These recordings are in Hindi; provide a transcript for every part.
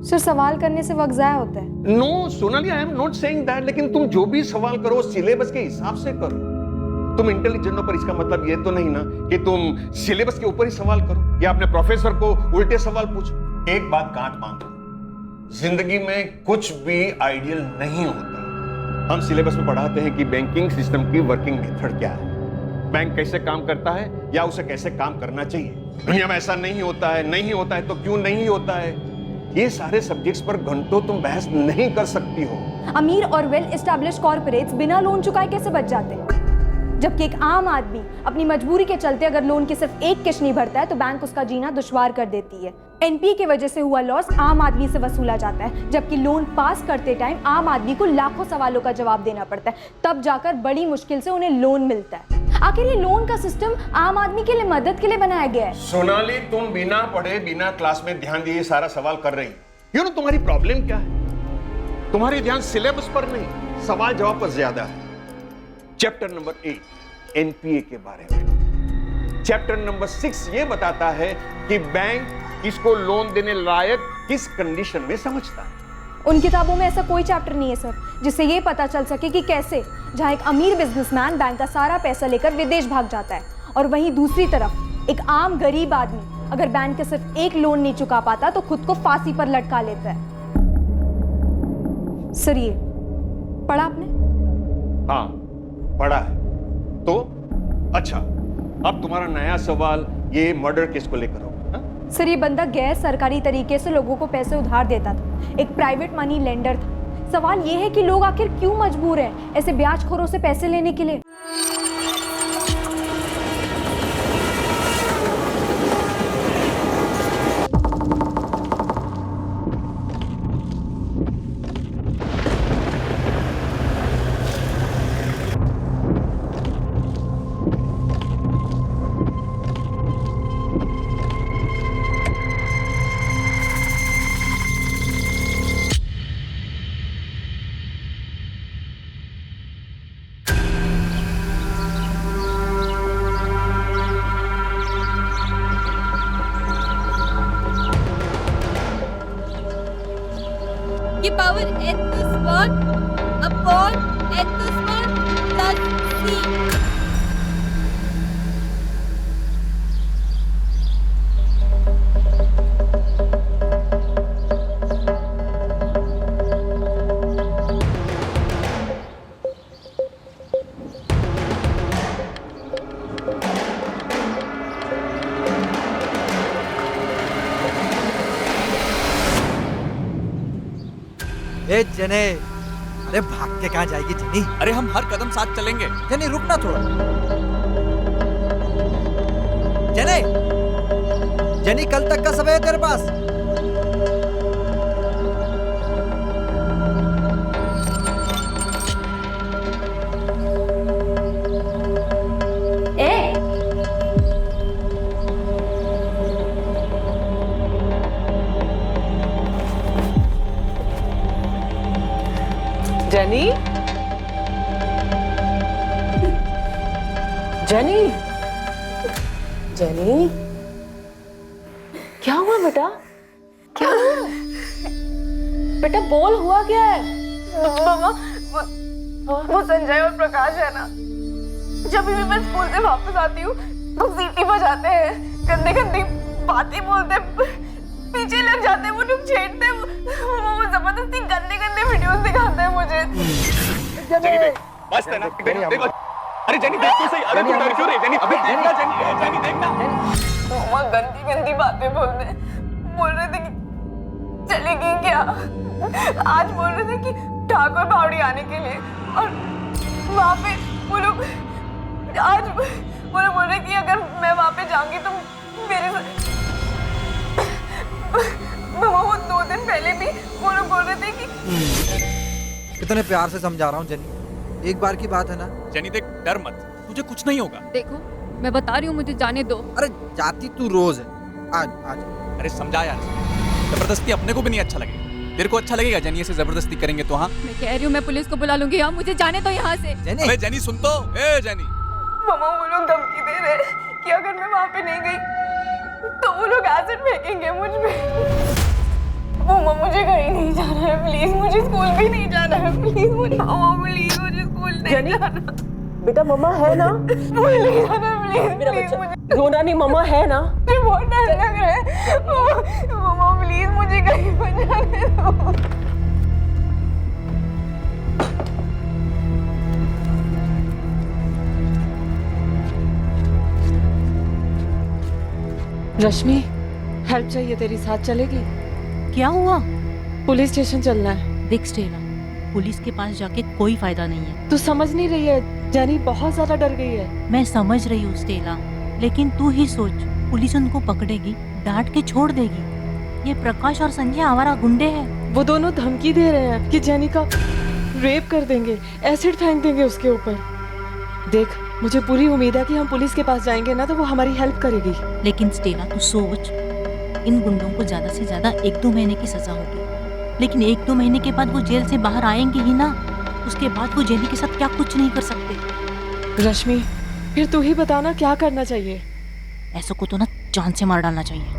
सर सवाल करने से वक्त जाया होता है। No Sonali, I am not saying that, लेकिन तुम जो भी सवाल करो सिलेबस के हिसाब से करो। तुम इंटेलिजेंट हो पर इसका मतलब ये तो नहीं ना कि तुम सिलेबस के ऊपर ही सवाल करो या अपने प्रोफेसर को उल्टे सवाल पूछो। एक बात गांठ बांधो, जिंदगी में कुछ भी आइडियल नहीं होता। हम सिलेबस में पढ़ाते हैं कि बैंकिंग सिस्टम की वर्किंग मेथड क्या है, बैंक कैसे काम करता है या उसे कैसे काम करना चाहिए। दुनिया में ऐसा नहीं होता है, नहीं होता है तो क्यों नहीं होता है। ये सारे सब्जेक्ट्स पर घंटों तुम बहस नहीं कर सकती हो। अमीर और वेल एस्टैब्लिश्ड कॉर्पोरेट्स बिना लोन चुकाए कैसे बच जाते हैं, जबकि एक आम आदमी अपनी मजबूरी के चलते अगर लोन की सिर्फ एक किश्त नहीं भरता है तो बैंक उसका जीना दुश्वार कर देती है। एनपीए की वजह से हुआ लॉस आम आदमी से वसूला जाता है, जबकि लोन पास करते टाइम आम आदमी को लाखों सवालों का जवाब देना पड़ता है, तब जाकर बड़ी मुश्किल से उन्हें लोन मिलता है। आखिर ये लोन का सिस्टम आम आदमी के लिए मदद के लिए बनाया गया है। सोनाली, तुम बिना पढ़े बिना क्लास में ध्यान दिए सारा सवाल कर रही। यू नो तुम्हारी प्रॉब्लम क्या है? तुम्हारी ध्यान सिलेबस पर नहीं, सवाल जवाब पर ज्यादा है। चैप्टर नंबर 8 एनपीए के बारे में, चैप्टर नंबर 6 ये बताता है कि बैंक किसको लोन देने लायक किस कंडीशन में समझता है। उन किताबों में ऐसा कोई चैप्टर नहीं है सर जिससे ये पता चल सके कि कैसे जहां एक अमीर बिजनेसमैन बैंक का सारा पैसा लेकर विदेश भाग जाता है और वहीं दूसरी तरफ एक आम गरीब आदमी अगर बैंक के सिर्फ एक लोन नहीं चुका पाता तो खुद को फांसी पर लटका लेता है। सर ये पढ़ा आपने? हाँ पढ़ा है। तो अच्छा, अब तुम्हारा नया सवाल ये मर्डर केस को लेकर होगा। सर ये बंदा गैर सरकारी तरीके से लोगों को पैसे उधार देता था, एक प्राइवेट मनी लेंडर था। सवाल ये है कि लोग आखिर क्यों मजबूर हैं ऐसे ब्याजखोरों से पैसे लेने के लिए। की power n to square upon n to square plus c। ए जने, अरे भाग के कहाँ जाएगी जनी? अरे हम हर कदम साथ चलेंगे। जनी रुकना थोड़ा। जने, जनी कल तक का समय है तेरे पास। जेनी, जेनी, जेनी, क्या हुआ बेटा? क्या हुआ बेटा? बोल, हुआ क्या है? मामा, वो संजय और प्रकाश है ना, जब भी मैं स्कूल से वापस आती हूँ तो सीटी बजाते हैं, गंदी गंदी बातें बोलते, पीछे लग जाते हैं, वो लोग छेड़ते हैं, वो जबरदस्ती गंदे गंदे वीडियोस दिखाते हैं मुझे। जेनी देख, मस्त है ना? देख, अरे जेनी देख तो सही। अरे तू डर क्यों रही जेनी? अबे देखना जेनी, जेनी देखना। वो गंदी गंदी बातें बोल रहे थे कि चलेगी क्या? आज बोल रहे थे कि ठाकुर बावड़ी आने के लिए, और वहाँ पे वो लोग आज वो लोग बोल रहे कि अगर मैं वहाँ पे जाऊंगी तो मेरे साथ वो 2 दिन पहले भी वो लोग बोल रहे थे कि कितने प्यार से समझा रहा हूँ जनी, एक बार की बात है ना। जेनी देख, डर मत, तुझे कुछ नहीं होगा। देखो मैं बता रही हूँ, मुझे जाने दो। अरे जाती तू रोज है, आज आज। अरे समझा यार, जबरदस्ती अपने को भी नहीं अच्छा लगेगा। तेरे को अच्छा लगेगा जेनी ऐसे जबरदस्ती करेंगे तो? हाँ मैं कह रही हूँ मैं पुलिस को बुला लूंगी। हाँ मुझे जाने दो यहाँ से। जेनी, अबे जेनी सुन तो, ए जेनी। मामा वो लोग धमकी दे रहे हैं कि अगर मैं वहाँ पे नहीं गई तो वो लोग एसिड फेंकेंगे मुझ पे। वो मुझे है, प्लीज मुझे स्कूल भी नहीं जाना है, प्लीज मुझे प्लीज मुझे स्कूल नहीं जाना। बेटा मम्मा है ना? स्कूल नहीं जाना, प्लीज मेरा प्लीज बच्चा मुझे रोना नहीं, मम्मा है ना? मुझे बहुत डर लग रहा है। मम्मा प्लीज मुझे कहीं पर जाने दो। रश्मि, हेल्प चाहिए तेरी, साथ चलेगी? क्या हुआ? पुलिस स्टेशन चलना है। देख स्टेला, पुलिस के पास जाके कोई फायदा नहीं है। तू समझ नहीं रही है, जेनी बहुत ज्यादा डर गई है। मैं समझ रही हूँ स्टेला, लेकिन तू ही सोच, पुलिस उनको पकड़ेगी, डांट के छोड़ देगी। ये प्रकाश और संजय आवारा गुंडे हैं। वो दोनों धमकी दे रहे हैं कि जेनी का रेप कर देंगे, एसिड फेंक देंगे उसके ऊपर। देख, मुझे पूरी उम्मीद है कि हम पुलिस के पास जाएंगे ना तो वो हमारी हेल्प करेगी। लेकिन स्टेला तू सोच, इन गुंडों को ज्यादा से ज्यादा 1-2 महीने की सजा होगी, लेकिन 1-2 महीने के बाद वो जेल से बाहर आएंगे ही ना। उसके बाद वो जेनी के साथ क्या कुछ नहीं कर सकते। रश्मि, फिर तू ही बताना क्या करना चाहिए। ऐसो को तो ना जान से मार डालना चाहिए।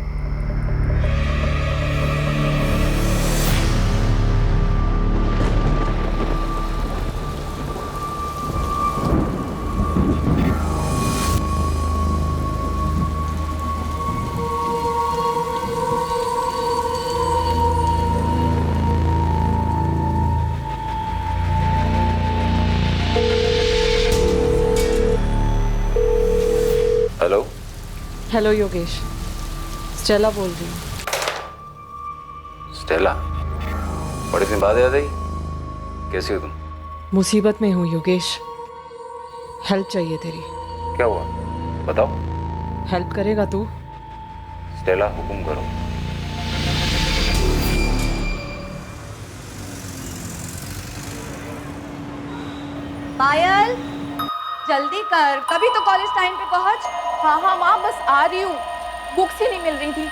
हेलो हेलो योगेश, स्टेला बोल रही हूँ। स्टेला, बड़े दिन बाद याद आई। कैसी हो तुम? मुसीबत में हूँ योगेश, हेल्प चाहिए तेरी। क्या हुआ बताओ। हेल्प करेगा तू? स्टेला, हुकुम करो। पायल, जल्दी कर, कभी तो कॉलेज टाइम पे पहुंच। हाँ माँ, बस आ रही हूँ। बुक्स ही नहीं मिल रही थी।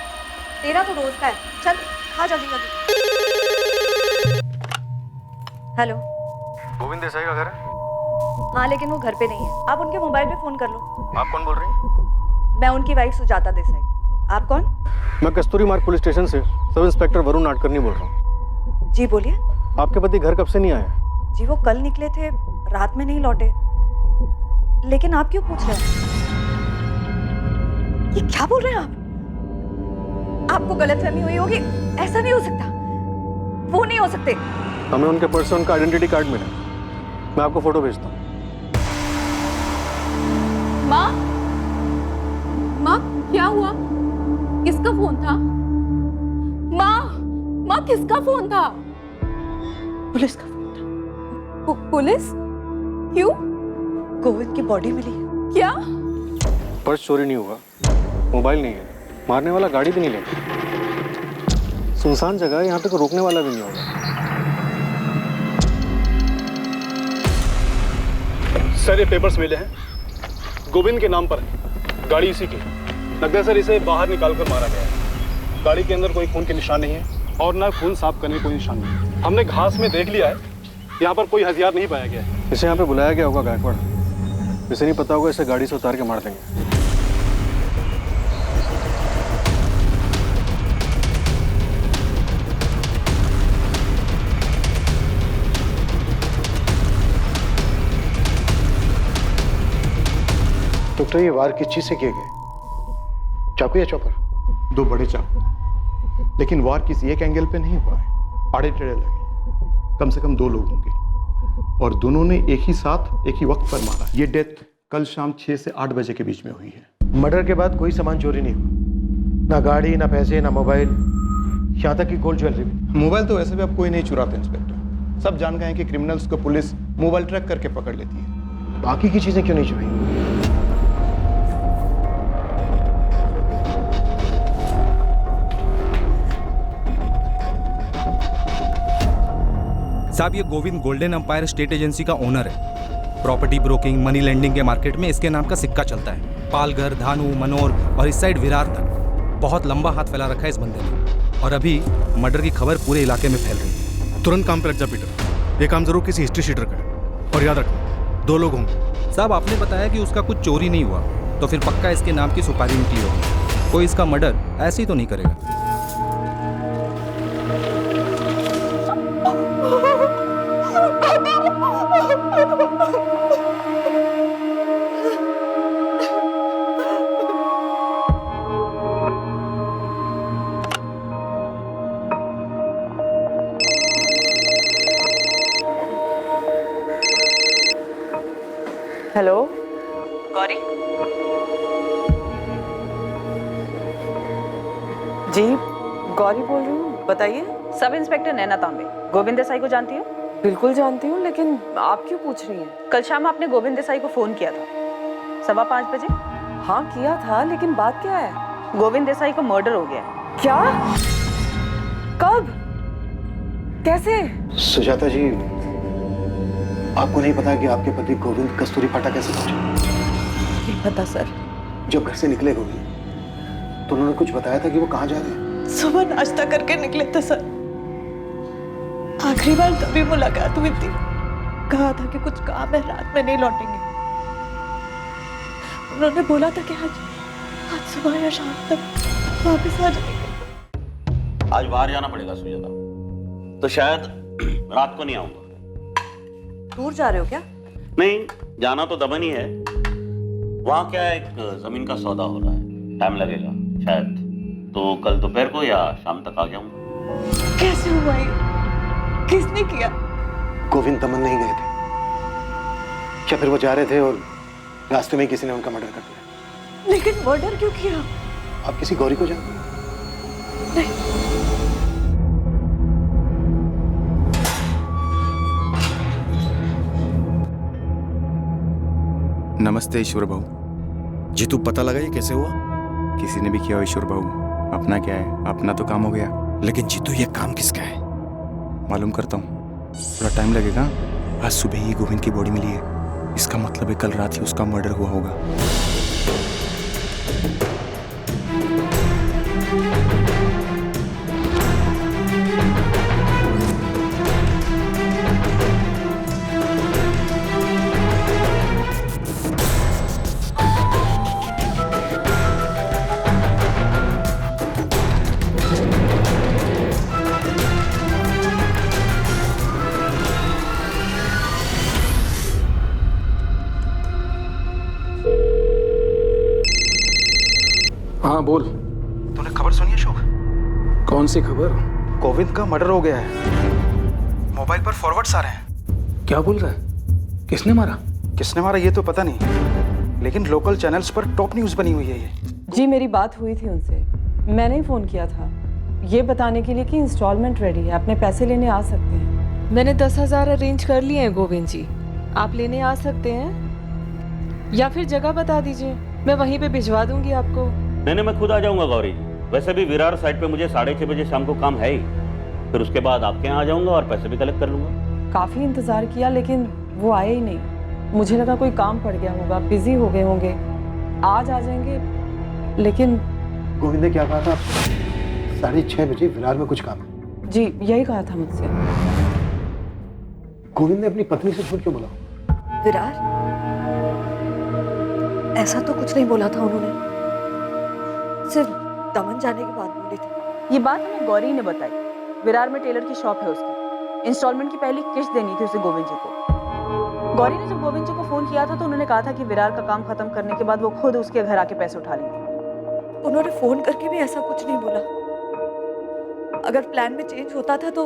तेरा तो रोज का है, चल खा जल्दी जल्दी। हेलो, गोविंद देसाई का घर है? हाँ लेकिन वो घर पे नहीं है, आप उनके मोबाइल पे फोन कर लो। आप कौन बोल रही हैं? मैं उनकी वाइफ सुजाता देसाई। आप कौन? मैं कस्तूरी मार्ग पुलिस स्टेशन से सब इंस्पेक्टर वरुण नाडकर्णी बोल रहा हूँ। जी बोलिए। आपके पति घर कब से नहीं आए? जी वो कल निकले थे, रात में नहीं लौटे। लेकिन आप क्यों पूछ रहे हैं? ये क्या बोल रहे हैं आप? आपको गलतफहमी हुई होगी, ऐसा नहीं हो सकता, वो नहीं हो सकते। हमें उनके पर्स से उनका आइडेंटिटी कार्ड मिला, मैं आपको फोटो भेजता हूँ। माँ, माँ क्या हुआ? किसका फोन था? माँ किसका फोन था? पुलिस का फोन था। पुलिस? क्यों? गोविंद की बॉडी मिली। क्या? पर्स चोरी नहीं हुआ, मोबाइल नहीं है, मारने वाला गाड़ी भी नहीं लेगा। सुनसान जगह है, यहाँ पे तो रोकने वाला भी नहीं होगा। सर ये पेपर्स मिले हैं, गोविंद के नाम पर है, गाड़ी इसी की। लगता है सर इसे बाहर निकाल कर मारा गया है। गाड़ी के अंदर कोई खून के निशान नहीं है और ना खून साफ करने कोई निशान नहीं है। हमने घास में देख लिया है, यहाँ पर कोई हथियार नहीं पाया गया है। इसे यहाँ पे बुलाया गया होगा गायकवाड़, इसे नहीं पता होगा, इसे गाड़ी से उतार के मार देंगे। डॉक्टर, ये वार किस चीज से किए गए? चाकू या चॉपर? 2 बड़े चाकू, लेकिन वार किसी एक एंगल पे नहीं हुआ है, आड़े टेढ़े लगे। कम से कम 2 लोग होंगे और दोनों ने एक ही साथ एक ही वक्त पर मारा। ये डेथ कल शाम 6 से 8 बजे के बीच में हुई है। मर्डर के बाद कोई सामान चोरी नहीं हुआ, ना गाड़ी, ना पैसे, ना मोबाइल, यहाँ तक कि गोल्ड ज्वेलरी भी। मोबाइल तो वैसे भी अब कोई नहीं चुराता इंस्पेक्टर, सब जान गए हैं कि क्रिमिनल्स को पुलिस मोबाइल ट्रैक करके पकड़ लेती है। बाकी की चीजें क्यों नहीं चुराई? साहब, ये Govind golden empire state agency का ओनर है। प्रॉपर्टी ब्रोकिंग, मनी लेंडिंग के मार्केट में इसके नाम का सिक्का चलता है। पालघर, धानु, मनोर और इस साइड विरार तक बहुत लंबा हाथ फैला रखा है इस बंदे ने। और अभी मर्डर की खबर पूरे इलाके में फैल रही है। तुरंत काम पे लग जा पीटर, ये काम जरूर किसी हिस्ट्री शीटर का है। और याद रखना, 2 लोग होंगे। साहब, आपने बताया कि उसका कुछ चोरी नहीं हुआ, तो फिर पक्का इसके नाम की सुपारी निकली होगी। कोई इसका मर्डर ऐसे ही तो नहीं करेगा। हेलो गौरी जी, गौरी बोल रही हूँ, बताइए। सब इंस्पेक्टर नैना तांबे, गोविंद देसाई को जानती हो? बिल्कुल जानती हूँ, लेकिन आप क्यों पूछ रही हैं? कल शाम आपने गोविंद देसाई को फोन किया था 5:15 बजे। हाँ किया था, लेकिन बात क्या है? गोविंद देसाई को मर्डर हो गया है। क्या? कब? कैसे? सुजाता जी, आपको नहीं पता कि आपके पति गोविंद कस्तूरी फाटा कैसे पहुंचे? नहीं पता सर। जब घर से निकले गोविंद तो उन्होंने कुछ बताया था कि वो कहाँ जा रहे हैं? सुबह नाश्ता करके निकले थे सर। आखिरी बार तभी मुलाकात हुई थी। कहा था कि कुछ काम है, रात में नहीं लौटेंगे। उन्होंने बोला था कि आज सुबह या शाम तक वापस आ जाएंगे। आज बाहर जाना पड़ेगा सुजाता, तो शायद रात को नहीं आऊंगा। दूर जा रहे हो क्या? नहीं, जाना तो दमन ही है। वहाँ क्या है, एक जमीन का सौदा हो रहा है, टाइम लगेगा शायद, तो कल दोपहर को या शाम तक आ जाऊंगा। कैसे हुआ ये? किसने किया? गोविंद दमन नहीं गए थे क्या? फिर वो जा रहे थे और रास्ते में किसी ने उनका मर्डर कर दिया। लेकिन मर्डर क्यों किया? आप किसी गौरी को जानते हैं? नहीं। नमस्ते ईश्वर भाऊ। जी, तू पता लगा ये कैसे हुआ? किसी ने भी किया हो ईश्वर भाऊ, अपना क्या है, अपना तो काम हो गया। लेकिन जीतू, ये काम किसका है? मालूम करता हूँ, थोड़ा टाइम लगेगा। आज सुबह ही गोविंद की बॉडी मिली है, इसका मतलब है कल रात ही उसका मर्डर हुआ होगा। हाँ बोल। तूने खबर सुनी अशोक? कौन सी खबर? गोविंद का मर्डर हो गया है। मोबाइल पर फॉरवर्ड्स आ रहे हैं। क्या बोल रहा है? किसने मारा? किसने मारा ये तो पता नहीं, लेकिन लोकल चैनल्स पर टॉप न्यूज़ बनी हुई है ये। जी, मेरी बात हुई थी उनसे। मैंने ही फ़ोन किया था ये बताने के लिए कि इंस्टॉलमेंट रेडी है, अपने पैसे लेने आ सकते हैं। मैंने 10,000 अरेंज कर लिए हैं गोविंद जी, आप लेने आ सकते हैं, या फिर जगह बता दीजिए, मैं वहीं पे भिजवा दूंगी आपको। नहीं, मैं खुद आ जाऊंगा गौरी। वैसे भी विरार साइड पे मुझे 6:30 बजे शाम को काम है ही, फिर उसके बाद आपके यहाँ आ जाऊंगा और पैसे भी कलेक्ट कर लूंगा। काफ़ी इंतज़ार किया, लेकिन वो आए ही नहीं। मुझे लगा कोई काम पड़ गया होगा, बिजी हो गए होंगे, आज आ जाएंगे। लेकिन गोविंद ने क्या कहा था आपसे? 6:30 बजे विरार में कुछ काम है। जी, यही कहा था मुझसे। गोविंद ने अपनी पत्नी से झूठ क्यों बोला? विरार? ऐसा तो कुछ नहीं बोला था उन्होंने, सिर्फ दमन जाने के बाद बोली थी। ये बात हमें गौरी ने बताई। विरार में टेलर की शॉप है उसकी, इंस्टॉलमेंट की पहली किश्त देनी थी उसे गोविंद जी को। गौरी ने जब गोविंद जी को फोन किया था तो उन्होंने कहा था कि विरार का काम खत्म करने के बाद वो खुद उसके घर आके पैसे उठा लेंगे। उन्होंने फोन करके भी ऐसा कुछ नहीं बोला। अगर प्लान में चेंज होता था तो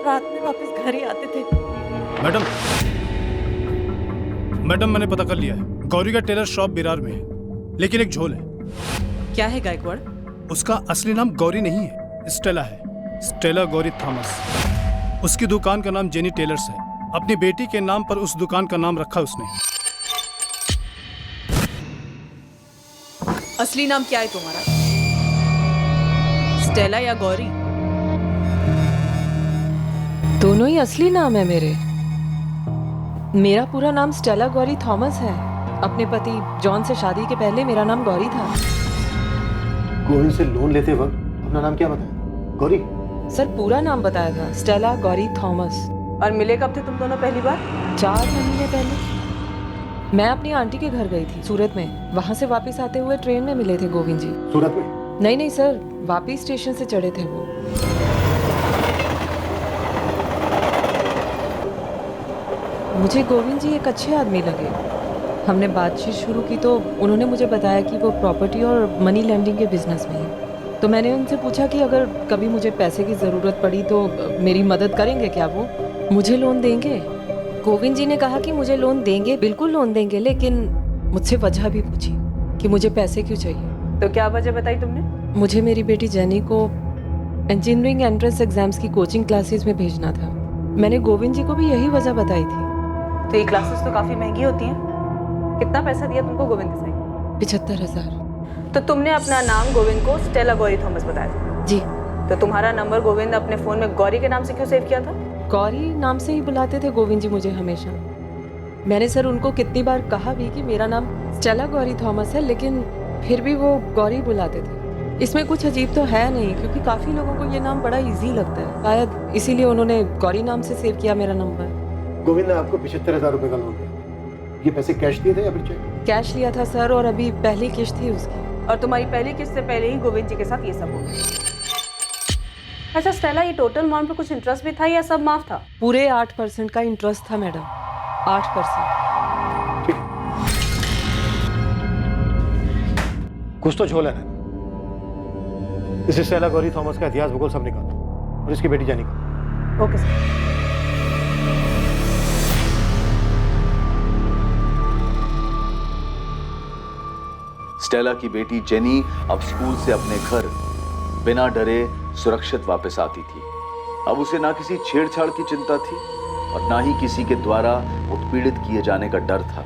रात में वापस घर ही आते थे। मैडम, मैंने पता कर लिया है, गौरी का टेलर शॉप विरार में है, लेकिन एक झोल है। क्या है गायकवाड़? उसका असली नाम गौरी नहीं है, स्टेला है, स्टेला गौरी थॉमस। उसकी दुकान का नाम जेनी टेलर्स है। अपनी बेटी के नाम पर उस दुकान का नाम रखा उसने। असली नाम क्या है तुम्हारा? स्टेला या गौरी? दोनों ही असली नाम है मेरे। मेरा पूरा नाम स्टेला गौरी थॉमस है। अपने पति जॉन से शादी के पहले मेरा नाम गौरी था। गोविंद से लोन लेते वक्त अपना नाम क्या बताया? गौरी? सर, पूरा नाम बताया था, स्टेला गौरी थॉमस। और मिले कब थे तुम दोनों पहली बार? 4 महीने पहले। मैं अपनी आंटी के घर गई थी सूरत में, वहां से वापस आते हुए ट्रेन में मिले थे गोविंद जी। सूरत में? नहीं सर, वापस स्टेशन से चढ़े थे वो। मुझे गोविंद जी एक अच्छे आदमी लगे। हमने बातचीत शुरू की तो उन्होंने मुझे बताया कि वो प्रॉपर्टी और मनी लैंडिंग के बिजनेस में है। तो मैंने उनसे पूछा कि अगर कभी मुझे पैसे की ज़रूरत पड़ी तो मेरी मदद करेंगे क्या? वो मुझे लोन देंगे? गोविंद जी ने कहा कि मुझे लोन देंगे, बिल्कुल लोन देंगे, लेकिन मुझसे वजह भी पूछी कि मुझे पैसे क्यों चाहिए। तो क्या वजह बताई तुमने? मुझे मेरी बेटी जेनी को इंजीनियरिंग एंट्रेंस एग्जाम्स की कोचिंग क्लासेस में भेजना था। मैंने गोविंद जी को भी यही वजह बताई थी। तो ये क्लासेस तो काफी महंगी होती हैं। कितना पैसा दिया तुमको गोविंद देसाई? 75,000। तो तुमने अपना नाम गोविंद को स्टेला गौरी थॉमस बताया था? जी। तो तुम्हारा नंबर गोविंद ने अपने फोन में गौरी के नाम से क्यों सेव किया था? गौरी नाम से ही बुलाते थे गोविंद जी मुझे हमेशा। मैंने सर उनको कितनी बार कहा भी कि मेरा नाम स्टेला गौरी थॉमस है, लेकिन फिर भी वो गौरी बुलाते थे। इसमें कुछ अजीब तो है नहीं, क्योंकि काफी लोगों को ये नाम बड़ा इजी लगता है, शायद इसीलिए उन्होंने गौरी नाम से सेव किया मेरा नंबर। गोविंद ने आपको 75,000 रुपए का लोन दिया। ये पैसे कैश दिए थे या फिर चेक? कैश लिया था सर, और अभी पहली किस्त थी उसकी। और तुम्हारी पहली किस्त से पहले ही गोविंद जी के साथ ये सब हो गया। अच्छा स्टेला, ये टोटल अमाउंट पे कुछ इंटरेस्ट भी था या सब माफ था? पूरे 8% का इंटरेस्ट था मैडम, 8%। कुछ तो झोल है ना। इसे स्टेला गौरी थॉमस का इतिहास भूगोल सब निकालो और इसकी बेटी जेनी का। Okay sir. स्टेला की बेटी जेनी अब स्कूल से अपने घर बिना डरे सुरक्षित वापस आती थी। अब उसे ना किसी छेड़छाड़ की चिंता थी और ना ही किसी के द्वारा उत्पीड़ित किए जाने का डर था।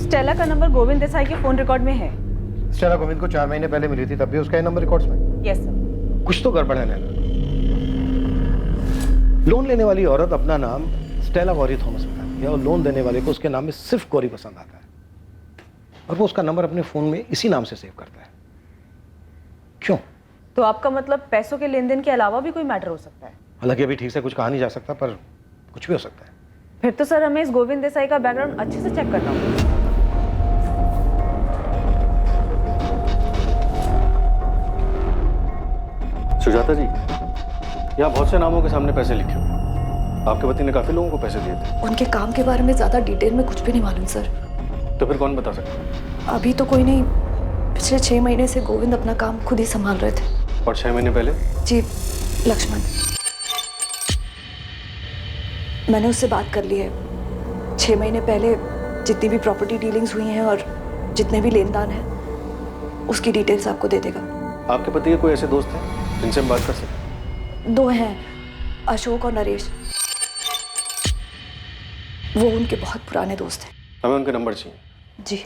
स्टेला का नंबर गोविंद देसाई के फोन रिकॉर्ड में है। स्टेला गोविंद को 4 महीने पहले मिली थी, तब भी उसका ये नंबर रिकॉर्ड्स में? Yes sir. कुछ तो गड़बड़ है नैना। लोन लेने वाली औरत अपना नाम स्टेला गौरी थॉमस बताती है और लोन देने वाले को उसके नाम में सिर्फ गौरी पसंद आता है, और वो उसका नंबर अपने फोन में इसी नाम से सेव करता है। क्यों? तो आपका मतलब पैसों के लेन देन के अलावा भी कोई मैटर हो सकता है? हालांकि अभी ठीक से कुछ कहा नहीं जा सकता, पर कुछ भी हो सकता है। फिर तो सर हमें इस गोविंद देसाई का बैकग्राउंड अच्छे से चेक करना होगा। सुजाता जी, यहाँ बहुत से नामों के सामने पैसे लिखे हुए। आपके पति ने काफी लोगों को पैसे दिए थे। उनके काम के बारे में ज्यादा डिटेल में कुछ भी नहीं मालूम सर। तो फिर कौन बता सकता? अभी तो कोई नहीं। पिछले 6 महीने से गोविंद अपना काम खुद ही संभाल रहे थे। और 6 महीने पहले? जी लक्ष्मण, मैंने उससे बात कर ली है। 6 महीने पहले जितनी भी प्रॉपर्टी डीलिंग्स हुई हैं और जितने भी लेन देन हैं, उसकी डिटेल्स आपको दे देगा। आपके पति के कोई ऐसे दोस्त हैं जिनसे हम बात कर सकते? 2 हैं, अशोक और नरेश। वो उनके बहुत पुराने दोस्त हैं। हमें उनके नंबर चाहिए। जी।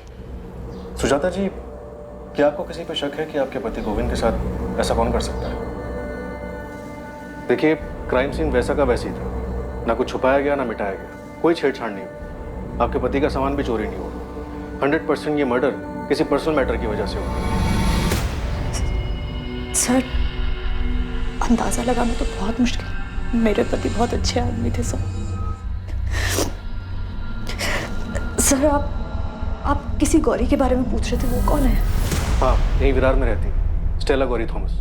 सुजाता जी, क्या आपको किसी पर शक है कि आपके पति गोविंद के साथ ऐसा कौन कर सकता है? देखिए, क्राइम सीन वैसा का वैसी था, ना कुछ छुपाया गया ना मिटाया गया, कोई छेड़छाड़ नहीं हुई, आपके पति का सामान भी चोरी नहीं हुआ। 100% ये मर्डर किसी पर्सनल मैटर की वजह से हुआ। सर, अंदाजा लगाना तो बहुत मुश्किल। मेरे पति बहुत अच्छे आदमी थे सर। सर, आप किसी गौरी के बारे में पूछ रहे थे, वो कौन है? हाँ, यही विरार में रहती है, स्टेला गौरी थॉमस।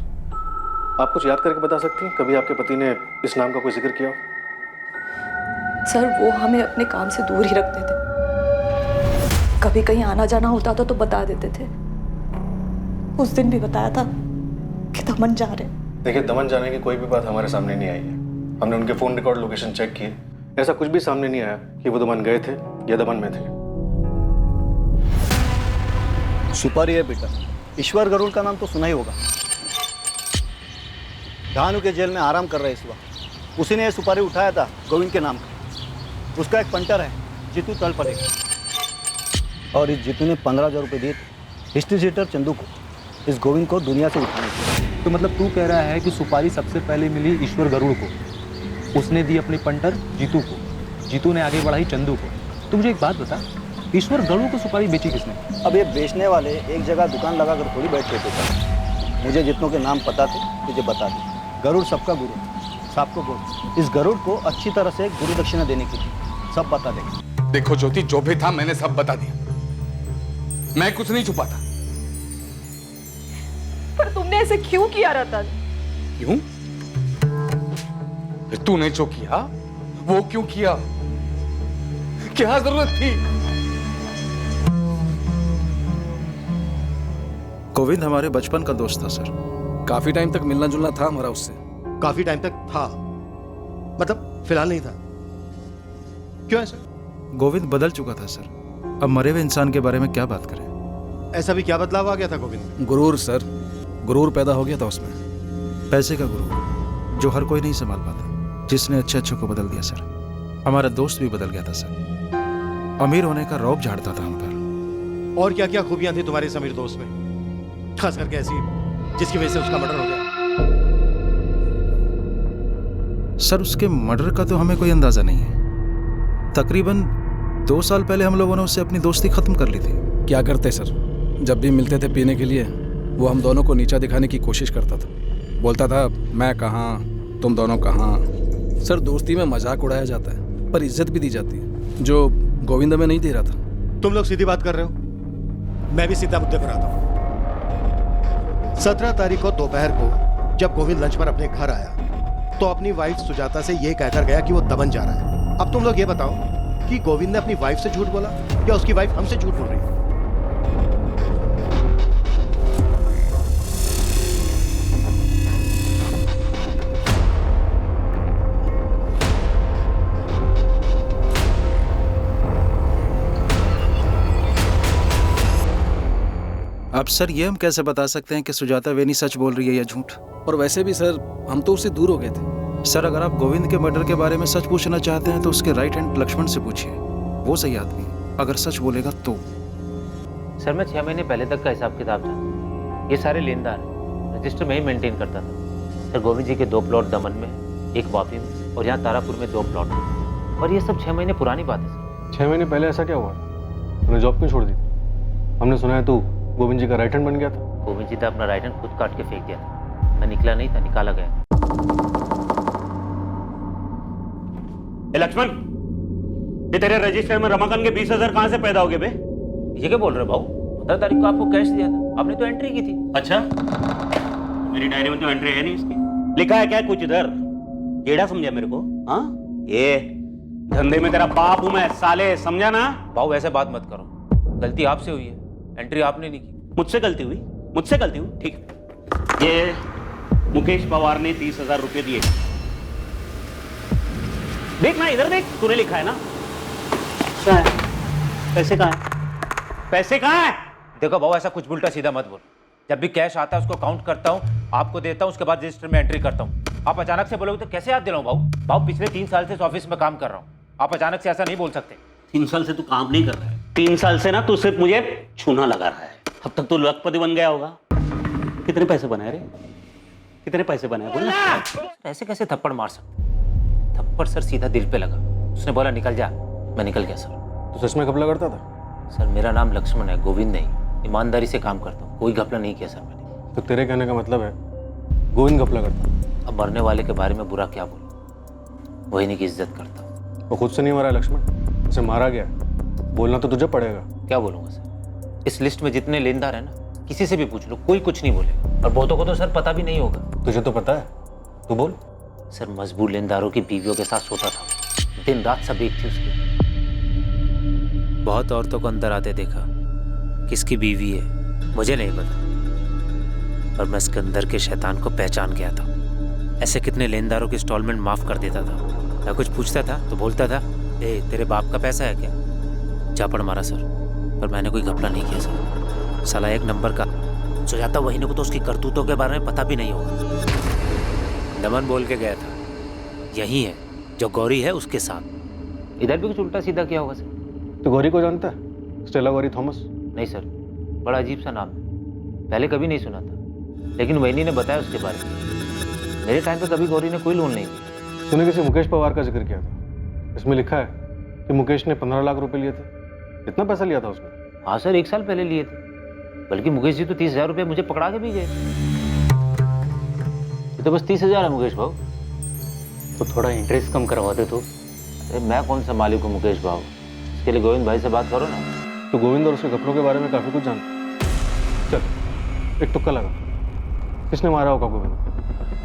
आप कुछ याद करके बता सकती हैं कभी आपके पति ने इस नाम का कोई जिक्र किया? सर, वो हमें अपने काम से दूर ही रखते थे। कभी कहीं आना जाना होता था तो बता देते थे। उस दिन भी बताया था कि दमन जा रहे। देखिए, दमन जाने की कोई भी बात हमारे सामने नहीं आई है। हमने उनके फोन रिकॉर्ड लोकेशन चेक किए, ऐसा कुछ भी सामने नहीं आया कि वो दमन गए थे या दमन में थे। सुपारी है बेटा, ईश्वर गरुड़ का नाम तो सुना ही होगा। धानु के जेल में आराम कर रहे इस वक्त। उसी ने ये सुपारी उठाया था गोविंद के नाम का। उसका एक पंटर है जीतू तलपरे, और इस जीतू ने 15,000 रुपये दिए थे हिस्ट्री सीटर चंदू को इस गोविंद को दुनिया से उठाने के लिए। तो मतलब तू कह रहा है कि सुपारी सबसे पहले मिली ईश्वर गरुड़ को, उसने दी अपनी पंटर जीतू को, जीतू ने आगे बढ़ाई चंदू को। तो मुझे एक बात बता, ईश्वर गरुड़ को सुपारी बेची किसने? अब ये बेचने वाले एक जगह दुकान लगा कर थोड़ी बैठते थे। मुझे जितनों के नाम पता थे तुझे बता दे। गरुड़ सबका गुरु, सबको बोल इस गरुड़ को अच्छी तरह से गुरु दक्षिणा देने की थी, सब बता दे। देखो ज्योति, जो भी था मैंने सब बता दिया, मैं कुछ नहीं छुपाता। पर तुमने ऐसे क्यों किया रतन? क्यों? फिर तूने जो किया वो क्यों किया? क्या जरूरत थी? गोविंद हमारे बचपन का दोस्त था सर। काफी टाइम तक मिलना जुलना था हमारा उससे। काफी टाइम तक था, मतलब फिलहाल नहीं था। क्यों ऐसा? गोविंद बदल चुका था सर। अब मरे हुए इंसान के बारे में क्या बात करें? ऐसा भी क्या बदलाव आ गया था गोविंद? गुरूर सर, गुरूर पैदा हो गया था उसमें। पैसे का गुरूर जो हर कोई नहीं संभाल पाता, जिसने अच्छे अच्छे को बदल दिया सर। हमारा दोस्त भी बदल गया था सर। अमीर होने का रौब झाड़ता था हम पर। और क्या क्या खूबियां थी तुम्हारे समीर दोस्त में, खास करके ऐसी जिसकी वजह से उसका मर्डर हो गया? सर उसके मर्डर का तो हमें कोई अंदाजा नहीं है। तकरीबन 2 साल पहले हम लोगों ने उससे अपनी दोस्ती खत्म कर ली थी। क्या करते सर, जब भी मिलते थे पीने के लिए वो हम दोनों को नीचा दिखाने की कोशिश करता था। बोलता था मैं कहाँ, तुम दोनों कहाँ। सर दोस्ती में मजाक उड़ाया जाता है पर इज्जत भी दी जाती है, जो गोविंद में नहीं दे रहा था। तुम लोग सीधी बात कर रहे हो, मैं भी सीधा मुद्दे पर आता हूँ। 17 तारीख को दोपहर को जब गोविंद लंच पर अपने घर आया तो अपनी वाइफ सुजाता से यह कहकर गया कि वो दमन जा रहा है। अब तुम लोग ये बताओ कि गोविंद ने अपनी वाइफ से झूठ बोला या उसकी वाइफ हमसे झूठ बोल रही है? अब सर ये हम कैसे बता सकते हैं कि सुजाता वेनी सच बोल रही है या झूठ? और वैसे भी सर हम तो उससे दूर हो गए थे। सर अगर आप गोविंद के मर्डर के बारे में सच पूछना चाहते हैं तो उसके राइट हैंड लक्ष्मण से पूछिए, वो सही आदमी है। अगर सच बोलेगा तो। सर मैं 6 महीने पहले तक का हिसाब किताब जानता। ये सारे लेनदार रजिस्टर में ही मेंटेन करता था। सर गोविंद जी के 2 प्लॉट दमन में, एक वापी में और यहाँ तारापुर में 2 प्लॉट। और ये सब 6 महीने पुरानी बात है सर। 6 महीने पहले ऐसा क्या हुआ? तूने जॉब क्यों छोड़ दी? हमने सुना है तू गोविंद जी का राइट हैंड बन गया था। गोविंद जी ने अपना राइट हैंड खुद काट के फेंक दिया था। मैं निकला नहीं था, निकाला गया। लक्ष्मण, ये तेरे रजिस्टर में रमाकांत के 20,000 कहां से पैदा हो गए बे? ये क्या बोल रहे हो भाऊ? 15 तारीख को आपको कैश दिया था, आपने तो एंट्री की थी। अच्छा, मेरी डायरी में तो एंट्री है नहीं इसकी। लिखा है क्या कुछ इधर? टेढ़ा समझा मेरे को? हाँ, ये धंधे में तेरा बाप हूं मैं साले, समझा ना? भाऊ ऐसे बात मत करो, गलती आपसे हुई है, एंट्री आपने नहीं की। मुझसे गलती हुई? मुझसे गलती हुई? ठीक है। ये मुकेश पवार ने 30,000 रुपए दिए। देख ना, इधर देख, तूने लिखा है ना? क्या है? पैसे कहाँ है? पैसे कहाँ है? देखो भाऊ ऐसा कुछ उल्टा सीधा मत बोल। जब भी कैश आता है उसको काउंट करता हूँ, आपको देता हूँ, उसके बाद रजिस्टर में एंट्री करता हूँ। आप अचानक से बोलोगे तो कैसे याद दिलाऊं भाऊ? भाऊ पिछले 3 साल से इस ऑफिस में काम कर रहा हूँ, आप अचानक से ऐसा नहीं बोल सकते। 3 साल से तू काम नहीं कर रहा है। 3 साल से ना तू सिर्फ मुझे छूना लगा रहा है। अब तक तू लखपति बन गया होगा। कितने पैसे बनाए रे? कितने पैसे बनाए बोल ना? ऐसे कैसे थप्पड़ मार सकते? थप्पड़ सर सीधा दिल पे लगा। उसने बोला निकल जा, मैं निकल गया सर। तो सच में घपला करता था? सर मेरा नाम लक्ष्मण है, गोविंद नहीं। ईमानदारी से काम करता हूँ, कोई घपला नहीं किया सर मैंने। तो तेरे कहने का मतलब है गोविंद घपला करता? अब मरने वाले के बारे में बुरा क्या बोलूं? वही की इज्जत करता हूँ। वो खुद से नहीं मरा है लक्ष्मण, उसे मारा गया। बोलना तो तुझे पड़ेगा। क्या बोलूंगा सर? इस लिस्ट में जितने लेनदार है ना, किसी से भी पूछ लो, कोई कुछ नहीं बोलेगा। और बहुतों को तो सर पता भी नहीं होगा। तुझे तो पता है, तू बोल। सर मजबूर लेनदारों की बीवियों के साथ सोता था, दिन रात सब एक थी उसकी। बहुत औरतों को अंदर आते देखा, किसकी बीवी है मुझे नहीं पता, और मैं सिकंदर के शैतान को पहचान गया था। ऐसे कितने लेनदारों की इंस्टॉलमेंट माफ कर देता था। मैं कुछ पूछता था तो बोलता था ए तेरे बाप का पैसा है क्या? झापड़ मारा सर, पर मैंने कोई घपला नहीं किया सर। साला 1 नंबर का। सुजाता वहीने को तो उसकी करतूतों के बारे में पता भी नहीं होगा। दमन बोल के गया था यही है जो गौरी है उसके साथ। इधर भी कुछ उल्टा सीधा किया होगा सर। तो गौरी को जानता है? Stella Gauri Thomas? नहीं सर, बड़ा अजीब सा नाम है, पहले कभी नहीं सुना था। लेकिन वैनी ने बताया उसके बारे में। मेरे टाइम पे कभी गौरी ने कोई लोन नहीं दिया। तूने किसी मुकेश पवार का जिक्र किया था, इसमें लिखा है कि मुकेश ने 15 लाख रुपए लिए थे। कितना पैसा लिया था उसने? हाँ सर, 1 साल पहले लिए थे। बल्कि मुकेश जी तो 30,000 रुपये मुझे पकड़ा के भी गए। ये तो बस 30,000 है मुकेश भाव। तो थोड़ा इंटरेस्ट कम करवा दे तो। अरे मैं कौन सा मालिक हूँ मुकेश भाव, इसके लिए गोविंद भाई से बात करो ना। तो गोविंद और उसके कपड़ों के बारे में काफी कुछ जानता। चल एक तुक्का लगा, किसने मारा होगा गोविंद,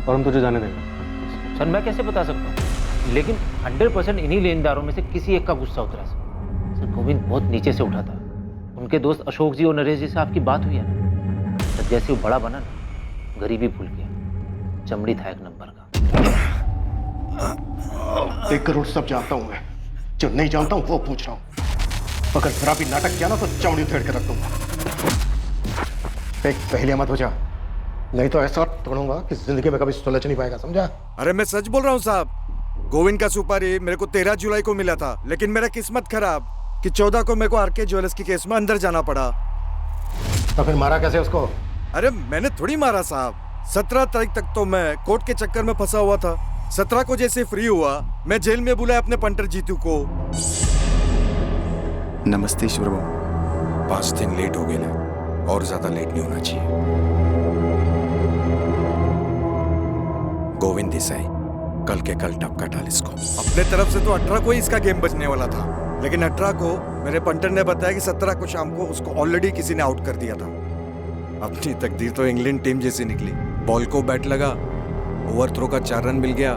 और हम तुझे जाने देंगे। सर मैं कैसे बता सकता हूँ, लेकिन 100% इन्हीं लेनदारों में से किसी एक का गुस्सा उतरा सर। गोविंद बहुत नीचे से उठा था। उनके दोस्त अशोक जी और नरेश जी से आपकी बात हुई है ना, सर जैसे वो बड़ा बना ना, गरीबी भूल गया, चमड़ी था 1 नंबर का। 1 करोड़ सब जानता हूं मैं, जो नहीं जानता हूं वो पूछ रहा हूं। अगर जरा भी नाटक किया ना तो चमड़ी उधेड़ के रख दूंगा। एक पहले मत हो जा, नहीं तो ऐसा तोड़ूंगा कि जिंदगी में कभी सुलझ नहीं पाएगा, समझा? अरे मैं सच बोल रहा हूँ साहब। गोविंद का सुपारी मेरे को 13 जुलाई को मिला था, लेकिन मेरा किस्मत खराब कि 14 को मेरे को आरके ज्वेलर्स की केस में अंदर जाना पड़ा। तो फिर मारा कैसे उसको? अरे मैंने थोड़ी मारा साहब। 17 तारीख तक तो मैं कोर्ट के चक्कर में फंसा हुआ था। 17 को जैसे फ्री हुआ, मैं जेल में बुलाया अपने पंटर जीतू को। नमस्ते ईश्वर बाबू। 5 दिन लेट हो गए ना, और ज्यादा लेट नहीं होना चाहिए। गोविंद देसाई, कल के कल टपका डाल इसको। अपने तरफ से तो 18 को ही इसका गेम बचने वाला था, लेकिन 18 को मेरे पंटर ने बताया कि 17 को शाम को उसको ऑलरेडी किसी ने आउट कर दिया था। अपनी तकदीर तो इंग्लैंड टीम जैसी निकली। बॉल को बैट लगा, ओवरथ्रो का 4 रन मिल गया।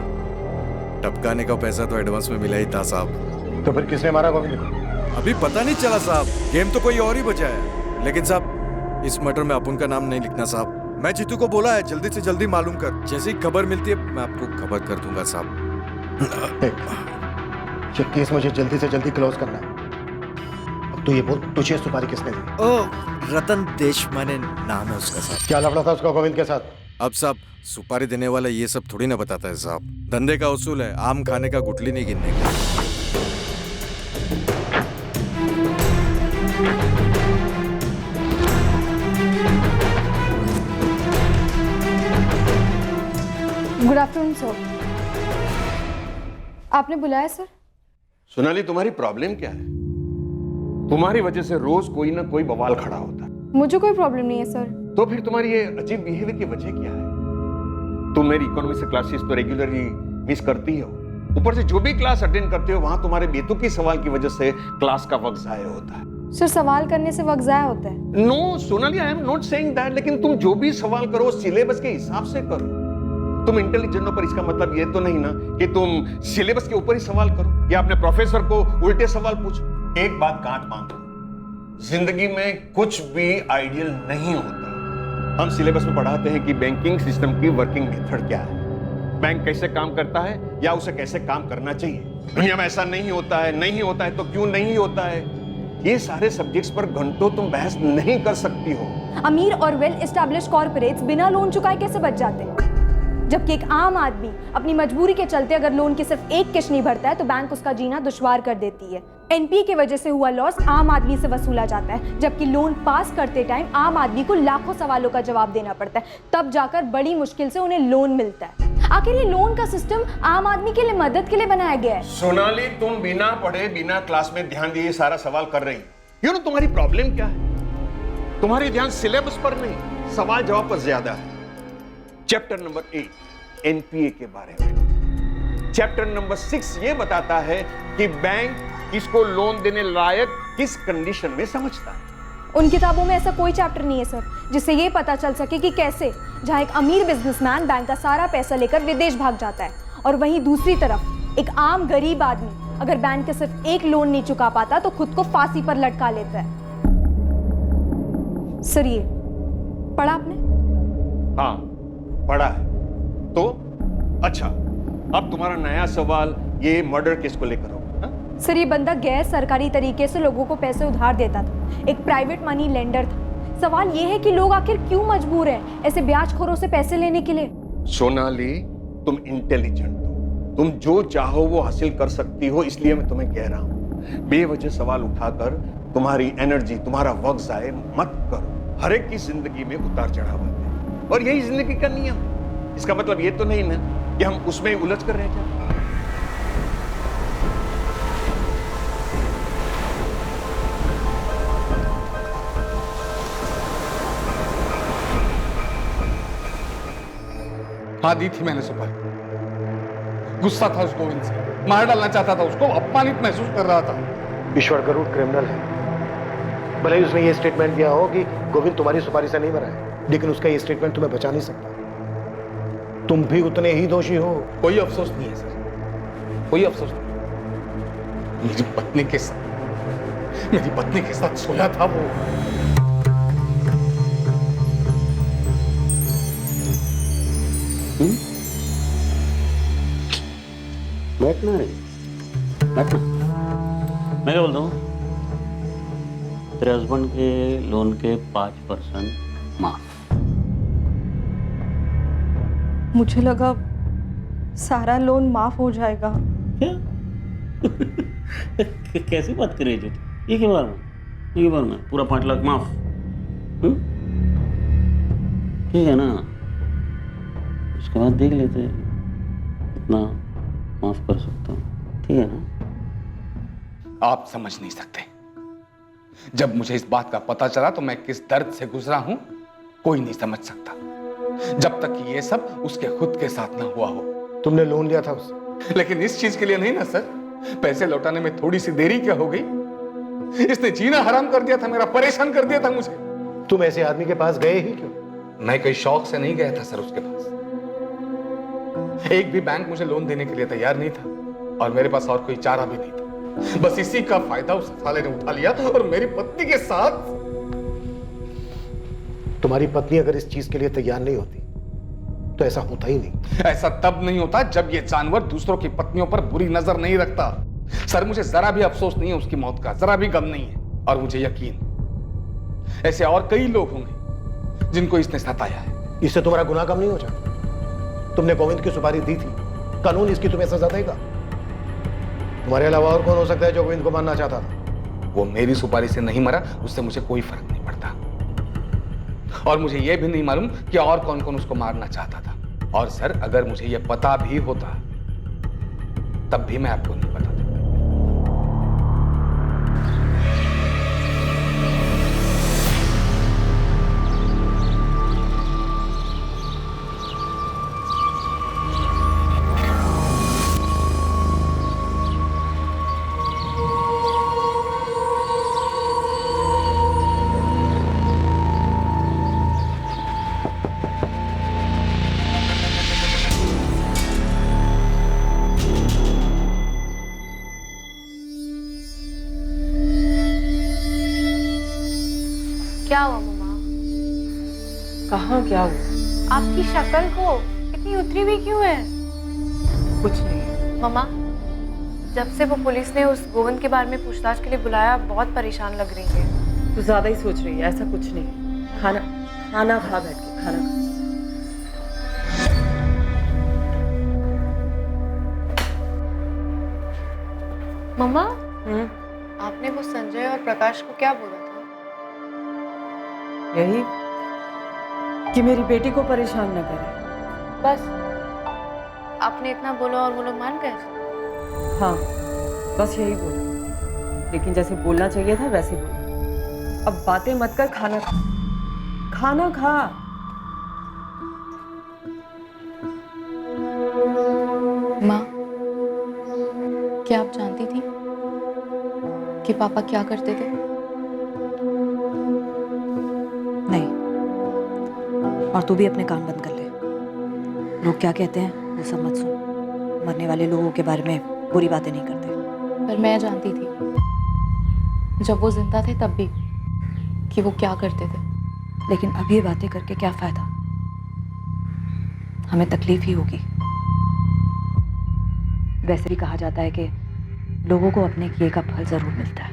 टपकाने का पैसा तो एडवांस में मिला ही था साहब। तो फिर किसने मारा गोविंद को? अभी पता नहीं चला साहब, गेम तो कोई और ही बचा है। लेकिन साहब इस मर्डर में अपुन का नाम नहीं लिखना साहब। मैं जीतू को बोला है जल्दी से जल्दी मालूम कर, जैसे ही खबर मिलती है मैं आपको खबर कर दूंगा साहब। ये केस मुझे जल्दी से जल्दी क्लोज करना है। अब तो ये बोल, तुझे सुपारी किसने दी? ओ रतन देशमाने नाम है उसका साहब। क्या लफड़ा था उसका गोविंद के साथ? अब साहब सुपारी देने वाला ये सब थोड़ी ना बताता है साहब। धंधे का उसूल है, आम खाने का गुठली नहीं गिनने का। Good afternoon sir. आपने बुलाया सर? सोनाली, तुम्हारी प्रॉब्लम क्या है? तुम्हारी वजह से रोज कोई ना कोई बवाल खड़ा होता है। मुझे कोई प्रॉब्लम नहीं है सर। तो फिर तुम्हारी ये अजीब बिहेवियर की वजह क्या है? तुम मेरी इकोनॉमी से क्लासेस तो रेगुलरली मिस करती हो, ऊपर से जो भी क्लास अटेंड करते हो वहां तुम्हारे बेतुकी सवाल की वजह से क्लास का वक्त जाया होता है। सर सवाल करने से वक्त जाया होता है? No Sonali, I am not saying that, लेकिन तुम जो भी सवाल करो सिलेबस के हिसाब से करो। तुम इंटेलिजेंट हो, पर इसका मतलब ये तो नहीं ना कि तुम सिलेबस के ऊपर ही सवाल करो या अपने प्रोफेसर को उल्टे सवाल पूछो। एक बात गांठ बांधो, जिंदगी में कुछ भी आइडियल नहीं होता। हम सिलेबस में पढ़ाते हैं कि बैंकिंग सिस्टम की वर्किंग मेथड क्या है, बैंक कैसे काम करता है या उसे कैसे काम करना चाहिए। दुनिया में ऐसा नहीं होता है, नहीं होता है तो क्यों नहीं होता है। ये सारे सब्जेक्ट्स पर घंटों तुम बहस नहीं कर सकती हो। अमीर और वेल एस्टैब्लिश्ड कॉर्पोरेट्स बिना लोन चुकाए कैसे बच जाते हैं, जबकि एक आम आदमी अपनी मजबूरी के चलते अगर लोन की सिर्फ 1 किश्त नहीं भरता है तो बैंक उसका जीना दुश्वार कर देती है। एनपीए की वजह से हुआ लॉस आम आदमी से वसूला जाता है, जबकि लोन पास करते टाइम आम आदमी को लाखों सवालों का जवाब देना पड़ता है, तब जाकर बड़ी मुश्किल से उन्हें लोन मिलता है। आखिर ये लोन का सिस्टम आम आदमी के लिए मदद के लिए बनाया गया है। सोनाली, तुम बिना पढ़े बिना क्लास में ध्यान दिए सारा सवाल कर रही। यू नो तुम्हारी प्रॉब्लम क्या है? तुम्हारी ध्यान सिलेबस पर नहीं, सवाल जवाब पर ज्यादा है। चैप्टर नंबर 8 एनपीए के बारे में, चैप्टर नंबर 6 ये बताता है कि बैंक किसको लोन देने लायक किस कंडीशन में समझता है। उन किताबों में ऐसा कोई चैप्टर नहीं है सर जिससे ये पता चल सके कि कैसे, जहां एक अमीर बिजनेसमैन बैंक का सारा पैसा लेकर विदेश भाग जाता है और वहीं दूसरी तरफ एक आम गरीब आदमी अगर बैंक के सिर्फ 1 लोन नहीं चुका पाता तो खुद को फांसी पर लटका लेता है। सर ये पढ़ा आपने? हाँ पढ़ा है। तो अच्छा, अब तुम्हारा नया सवाल ये मर्डर केस को लेकर होगा। सर ये बंदा गैर सरकारी तरीके से लोगों को पैसे उधार देता था, एक प्राइवेट मनी लेंडर था। सवाल ये है कि लोग आखिर क्यों मजबूर हैं ऐसे ब्याजखोरों से पैसे लेने के लिए? सोनाली, तुम इंटेलिजेंट हो, तुम जो चाहो वो हासिल कर सकती हो, इसलिए मैं तुम्हें कह रहा हूं बेवजह सवाल उठाकर तुम्हारी एनर्जी, तुम्हारा वक्त जाए मत करो। हर एक की जिंदगी में उतार चढ़ाव आते हैं और यही जिंदगी का नियम। इसका मतलब ये तो नहीं ना कि हम उसमें ही उलझ कर रह जाए। हाँ, दी थी मैंने सुपारी। गुस्सा था उस गोविंद से, मार डालना चाहता था उसको, अपमानित महसूस कर रहा था। ईश्वर गरुड़ क्रिमिनल है। भले ही उसने ये स्टेटमेंट दिया हो कि गोविंद तुम्हारी सुपारी से नहीं मरा है, लेकिन उसका ये स्टेटमेंट तुम्हें बचा नहीं सकता। तुम भी उतने ही दोषी हो। कोई अफसोस नहीं है सर, कोई अफसोस नहीं। मेरी पत्नी के साथ सोया था वो। बैठना है, बैठना। मैं क्या बोलता हूँ, तेरे हस्बैंड के लोन के 5% माफ। मुझे लगा सारा लोन माफ हो जाएगा। क्या? कैसी बात कर रही है तू? ये के बार में पूरा 5 लाख माफ? ठीक है ना, उसके बाद देख लेते हैं कितना माफ कर सकता हूँ। ठीक है ना? आप समझ नहीं सकते, जब मुझे इस बात का पता चला तो मैं किस दर्द से गुजरा हूं कोई नहीं समझ सकता, जब तक कि ये सब उसके खुद के साथ ना हुआ हो। तुमने लोन लिया था उससे? लेकिन इस चीज के लिए नहीं ना सर। पैसे लौटाने में थोड़ी सी देरी क्या हो गई? इसने जीना हराम कर दिया था मेरा, परेशान कर दिया था मुझे। तुम ऐसे आदमी के पास गए ही क्यों? मैं कोई शौक से नहीं गया था सर उसके पास। एक भी बैंक मुझे लोन देने के लिए तैयार नहीं था और मेरे पास और कोई चारा भी नहीं था। बस इसी का फायदा उस साले ने उठा लिया और मेरी पत्नी के साथ। तुम्हारी पत्नी अगर इस चीज के लिए तैयार नहीं होती तो ऐसा होता ही नहीं। ऐसा तब नहीं होता जब ये जानवर दूसरों की पत्नियों पर बुरी नजर नहीं रखता। सर मुझे जरा भी अफसोस नहीं है उसकी मौत का, जरा भी गम नहीं है। और मुझे यकीन ऐसे और कई लोग होंगे जिनको इसने सताया है। इससे तुम्हारा गुनाह कम नहीं हो जाता। तुमने गोविंद की सुपारी दी थी, कानून इसकी तुम्हें सजा देगा। तुम्हारे अलावा और कौन हो सकता है जो गोविंद को मारना चाहता था? वो मेरी सुपारी से नहीं मरा, उससे मुझे कोई फर्क नहीं पड़ता। और मुझे यह भी नहीं मालूम कि और कौन कौन उसको मारना चाहता था। और सर अगर मुझे यह पता भी होता तब भी मैं आपको नहीं बताता। क्या हुआ मम्मा? कहाँ क्या हुआ? आपकी शक्ल को इतनी उतरी हुई क्यों है? कुछ नहीं। मम्मा, जब से वो पुलिस ने उस गोविंद के बारे में पूछताछ के लिए बुलाया, बहुत परेशान लग रही है। तू ज्यादा ही सोच रही है, ऐसा कुछ नहीं। खाना खा बैठ के, खाना खा। मम्मा, आपने वो संजय और प्रकाश को क्या बोला था? यही कि मेरी बेटी को परेशान न करे। बस आपने इतना बोला और वो लोग मान गए? हाँ, बस यही बोला, लेकिन जैसे बोलना चाहिए था वैसे बोला। अब बातें मत कर, खाना खा। खाना खा। माँ, क्या आप जानती थी कि पापा क्या करते थे? नहीं, और तू भी अपने कान बंद कर ले। लोग क्या कहते हैं वो सब मत सुन। मरने वाले लोगों के बारे में बुरी बातें नहीं करते। पर मैं जानती थी जब वो जिंदा थे तब भी कि वो क्या करते थे। लेकिन अब ये बातें करके क्या फायदा? हमें तकलीफ ही होगी। वैसे भी कहा जाता है कि लोगों को अपने किए का फल जरूर मिलता है।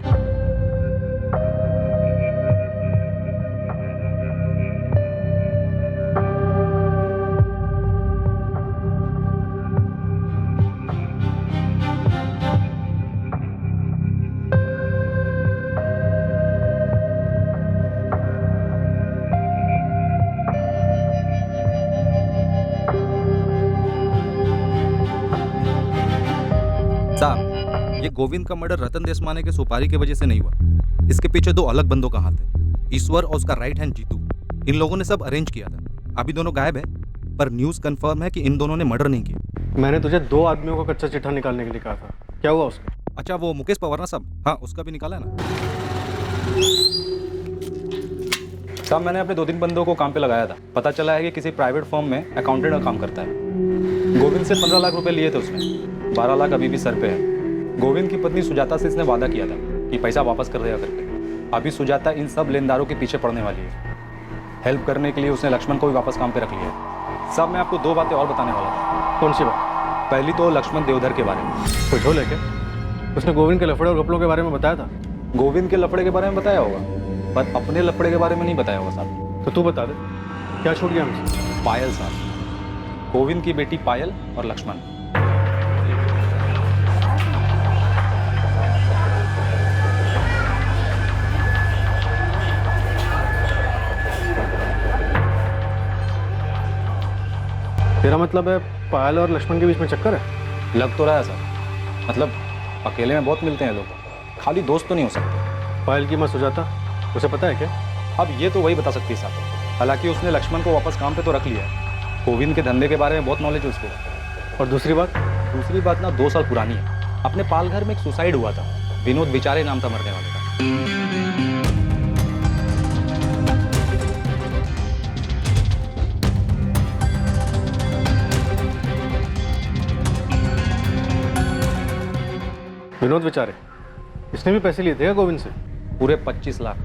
ये गोविंद का मर्डर रतन देशमाने के सुपारी की वजह से नहीं हुआ। इसके पीछे दो अलग बंदों का हाथ है, ईश्वर और उसका राइट हैंड जीतू। इन लोगों ने सब अरेंज किया था। अभी दोनों गायब है, पर न्यूज कंफर्म है कि इन दोनों ने मर्डर नहीं किया। मैंने तुझे 2 आदमियों का कच्चा चिट्ठा निकालने के लिए कहा था, क्या हुआ उसका? अच्छा, वो मुकेश पवार ना साहब, हाँ उसका भी निकाला है ना साहब। मैंने अपने 2-3 बंदों को काम पे लगाया था। पता चला है कि किसी प्राइवेट फर्म में अकाउंटेंट का काम करता है। गोविंद से 15 लाख रुपए लिए थे उसने, 12 लाख अभी भी सर पे है। गोविंद की पत्नी सुजाता से इसने वादा किया था कि पैसा वापस कर देगा करके। अभी सुजाता इन सब लेनदारों के पीछे पड़ने वाली है। हेल्प करने के लिए उसने लक्ष्मण को भी वापस काम पे रख लिया है। साहब मैं आपको 2 बातें और बताने वाला था। कौन सी बात? पहली तो लक्ष्मण देवधर के बारे में। कुछ हो लेके उसने गोविंद के लफड़े और गपलों के बारे में बताया था। गोविंद के लफड़े के बारे में बताया होगा, पर अपने लफड़े के बारे में नहीं बताया होगा साहब। तो तू बता दे, क्या छूट गया हमसे? पायल साहब, गोविंद की बेटी पायल और लक्ष्मण। तेरा मतलब है पायल और लक्ष्मण के बीच में चक्कर है? लग तो रहा है सर, मतलब अकेले में बहुत मिलते हैं लोग, खाली दोस्त तो नहीं हो सकते। पायल की माँ सुजाता, उसे पता है क्या? अब ये तो वही बता सकती है साहब। हालांकि उसने लक्ष्मण को वापस काम पे तो रख लिया है। गोविंद के धंधे के बारे में बहुत नॉलेज है उसको। और दूसरी बात? दूसरी बात ना 2 साल पुरानी है। अपने पालघर में एक सुसाइड हुआ था, विनोद बिचारे नाम था मरने वाले का। विनोद बेचारे, इसने भी पैसे लिए थे क्या गोविंद से? पूरे 25 लाख।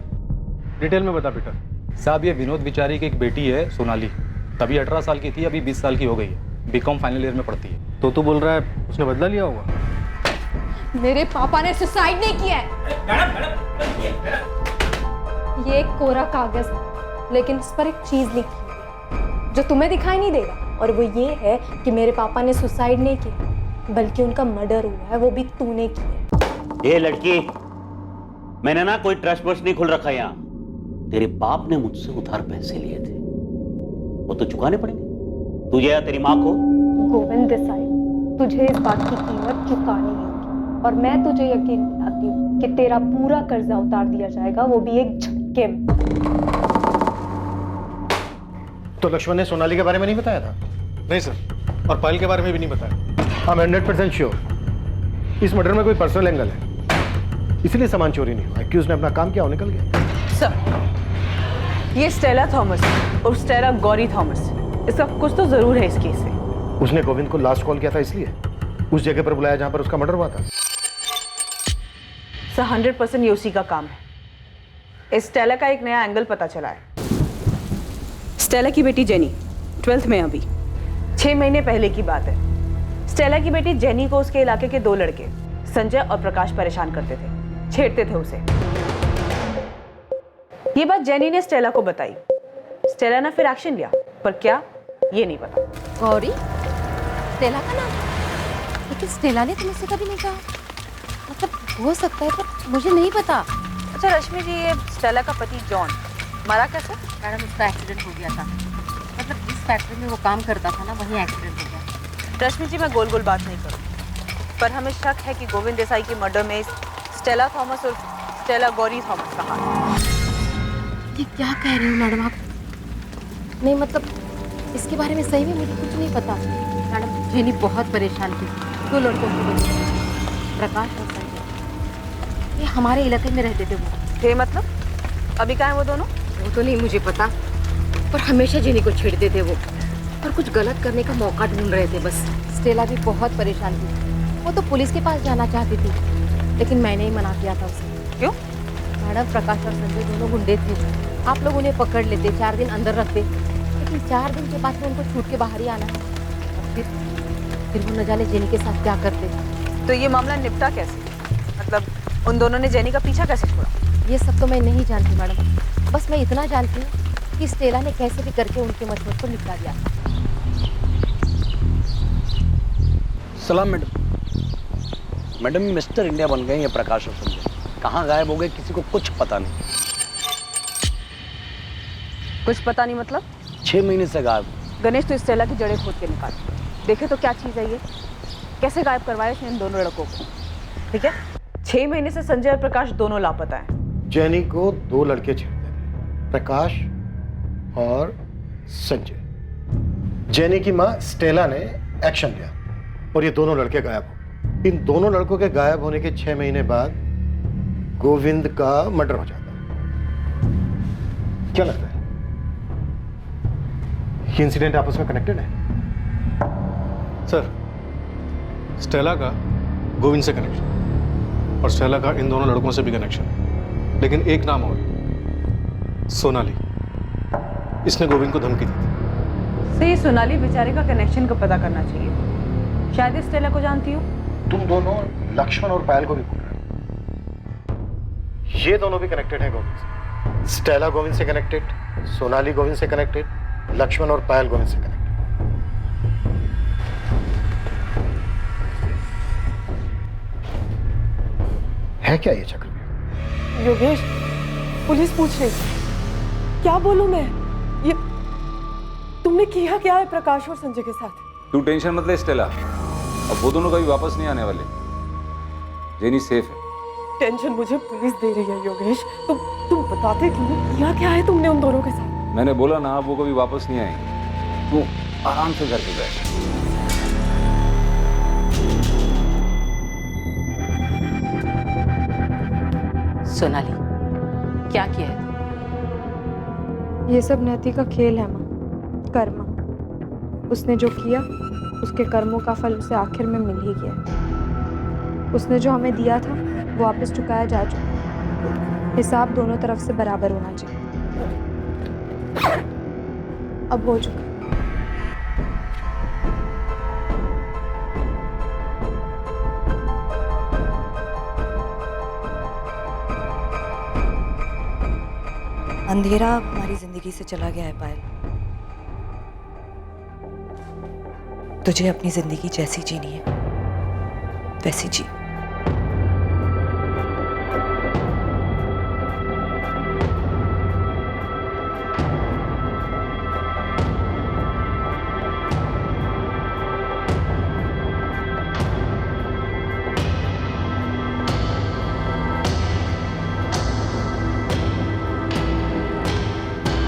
डिटेल में बता बेटा। साहब ये विनोद बिचारी की एक बेटी है सोनाली, तभी 18 साल की थी, अभी 20 साल की हो गई है। बीकॉम फाइनल ईयर में पढ़ती है। तो तू बोल रहा है उसने बदला लिया होगा? मेरे पापा ने सुसाइड नहीं किया है। ये एक कोरा कागज है, लेकिन इस पर एक चीज लिखी है जो तुम्हें दिखाई नहीं देगा, और वो ये है कि मेरे पापा ने सुसाइड नहीं किया, बल्कि उनका मर्डर हुआ है, वो भी तूने किया। ये लड़की, मैंने ना कोई ट्रस्ट वस्ट नहीं खुल रखा यहाँ। तेरे बाप ने मुझसे उधार पैसे लिए थे, वो तो चुकाने पड़ेंगे तुझे या तेरी माँ को। गोविंद देसाई, तुझे इस बात की कीमत चुकानी होगी, और मैं तुझे यकीन दिलाती हूँ कि तेरा पूरा कर्जा उतार दिया जाएगा, वो भी एक झटके में। तो लक्ष्मण ने सोनाली के बारे में नहीं बताया था? नहीं सर, और पायल के बारे में भी नहीं बताया। I'm 100% श्योर इस मर्डर में कोई पर्सनल एंगल है, इसलिए सामान चोरी नहीं हुआ। एक्यूज ने अपना काम किया और निकल गया। सर, ये स्टेला थॉमस और स्टेला गौरी थॉमस, इसका कुछ तो जरूर है इस केस से। उसने गोविंद को लास्ट कॉल किया था, इसलिए उस जगह पर बुलाया जहां पर उसका मर्डर हुआ था। सर 100% ये उसी का काम है। इस स्टेला का एक नया एंगल पता चला है। स्टेला की बेटी जेनी 12th में अभी 6 महीने पहले की बात है। स्टेला की बेटी जेनी को उसके इलाके के 2 लड़के संजय और प्रकाश परेशान करते थे, छेड़ते थे उसे। ये बात जेनी ने स्टेला को बताई। स्टेला ने फिर एक्शन लिया, पर क्या ये नहीं पता। गौरी, स्टेला का नाम? लेकिन स्टेला ने तो मुझसे कभी नहीं कहा। मतलब हो सकता है, पर मुझे नहीं पता। अच्छा रश्मि जी, ये स्टेला का पति जॉन मरा कैसे? मैडम उसका एक्सीडेंट हो गया था। मतलब जिस फैक्ट्री में वो काम करता था ना, वहीं एक्सीडेंट हो गया। रश्मि जी, मैं गोल गोल बात नहीं करूँ, पर हमें शक है कि गोविंद देसाई के मर्डर में स्टेला थॉमस और स्टेला गौरी थॉमस का हाथ है। ये क्या कह रही हो मैडम आप? नहीं मतलब इसके बारे में सही में मुझे कुछ नहीं पता। मैडम जेनी बहुत परेशान थी 2 लड़कों की वजह से, प्रकाश और संजय। ये हमारे इलाके में रहते थे वो। थे मतलब? अभी कहाँ है वो दोनों? वो तो नहीं मुझे पता, पर हमेशा जेनी को छेड़ते थे वो, और कुछ गलत करने का मौका ढूंढ रहे थे बस। स्टेला भी बहुत परेशान थी। वो तो पुलिस के पास जाना चाहती थी, लेकिन मैंने ही मना किया था उसे। क्यों? मैडम प्रकाश और संजय दोनों गुंडे थे। आप लोग उन्हें पकड़ लेते, 4 दिन अंदर रखते, लेकिन 4 दिन के बाद में उनको छूट के बाहर ही आना है। और फिर वो न जाने जेनी के साथ क्या करते। तो ये मामला निपटा कैसे? मतलब उन दोनों ने जेनी का पीछा कैसे छोड़ा? ये सब तो मैं नहीं जानती मैडम, बस मैं इतना जानती हूँ कि स्टेला ने कैसे भी करके उनके मसले को निपटा दिया। सलाम मैडम। मैडम मिस्टर इंडिया बन गए ये प्रकाश और संजय, कहाँ गायब हो गए किसी को कुछ पता नहीं। कुछ पता नहीं मतलब? 6 महीने से गायब। गणेश तो स्टेला की जड़ें खोद के निकाल देखे तो क्या चीज़ है ये? कैसे गायब करवाया इसने इन दोनों लड़कों को? ठीक है? 6 महीने से संजय और प्रकाश दोनों लापता हैं। जेनी को 2 लड़के छेड़ते थे, प्रकाश और संजय। जेनी की माँ स्टेला ने एक्शन लिया और ये दोनों लड़के गायब हो। इन दोनों लड़कों के गायब होने के 6 महीने बाद गोविंद का मर्डर हो जाता है। क्या लगता है ये इंसिडेंट आपस में कनेक्टेड है? सर, स्टेला का गोविंद से कनेक्शन और स्टेला का इन दोनों लड़कों से भी कनेक्शन है, लेकिन एक नाम और, सोनाली। इसने गोविंद को धमकी दी थी। से सोनाली बेचारे का कनेक्शन का पता करना चाहिए। शायद स्टेला को जानती हो। तुम दोनों लक्ष्मण और पायल को भी बोल रहे हो। ये दोनों भी कनेक्टेड हैं गोविंद से। स्टेला गोविंद से कनेक्टेड, सोनाली गोविंद से कनेक्टेड, लक्ष्मण और पायल गोविंद से कनेक्टेड। है क्या ये चक्रव्यूह? योगेश, पुलिस पूछ रही थी। क्या बोलूं मैं? ये तुमने किया क्या है प्रकाश और संजय के साथ? तू टेंशन मत ले स्टेला, अब वो दोनों कभी वापस नहीं आने वाले। जेनी सेफ है। टेंशन मुझे पुलिस दे रही है योगेश। तुम बताते क्यों? किया क्या है तुमने उन दोनों के साथ? मैंने बोला ना, वो कभी वापस नहीं आएंगे। तू आराम से घर पे बैठ। सोनाली, क्या किया है? ये सब नियति का खेल है माँ, कर्म। उसने जो किया उसके कर्मों का फल उसे आखिर में मिल ही गया। उसने जो हमें दिया था वो वापस चुकाया जा चुका। हिसाब दोनों तरफ से बराबर होना चाहिए। अब हो चुका। अंधेरा हमारी जिंदगी से चला गया है पायल। तुझे अपनी जिंदगी जैसी जीनी है वैसी जी।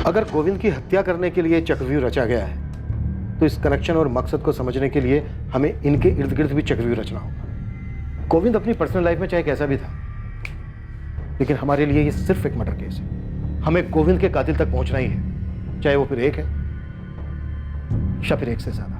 अगर गोविंद की हत्या करने के लिए चक्रव्यूह रचा गया है तो इस कनेक्शन और मकसद को समझने के लिए हमें इनके इर्द गिर्द भी चक्रव्यूह रचना होगा। गोविंद अपनी पर्सनल लाइफ में चाहे कैसा भी था, लेकिन हमारे लिए ये सिर्फ एक मर्डर केस है। हमें गोविंद के कातिल तक पहुंचना ही है, चाहे वो फिर एक है या फिर एक से ज्यादा।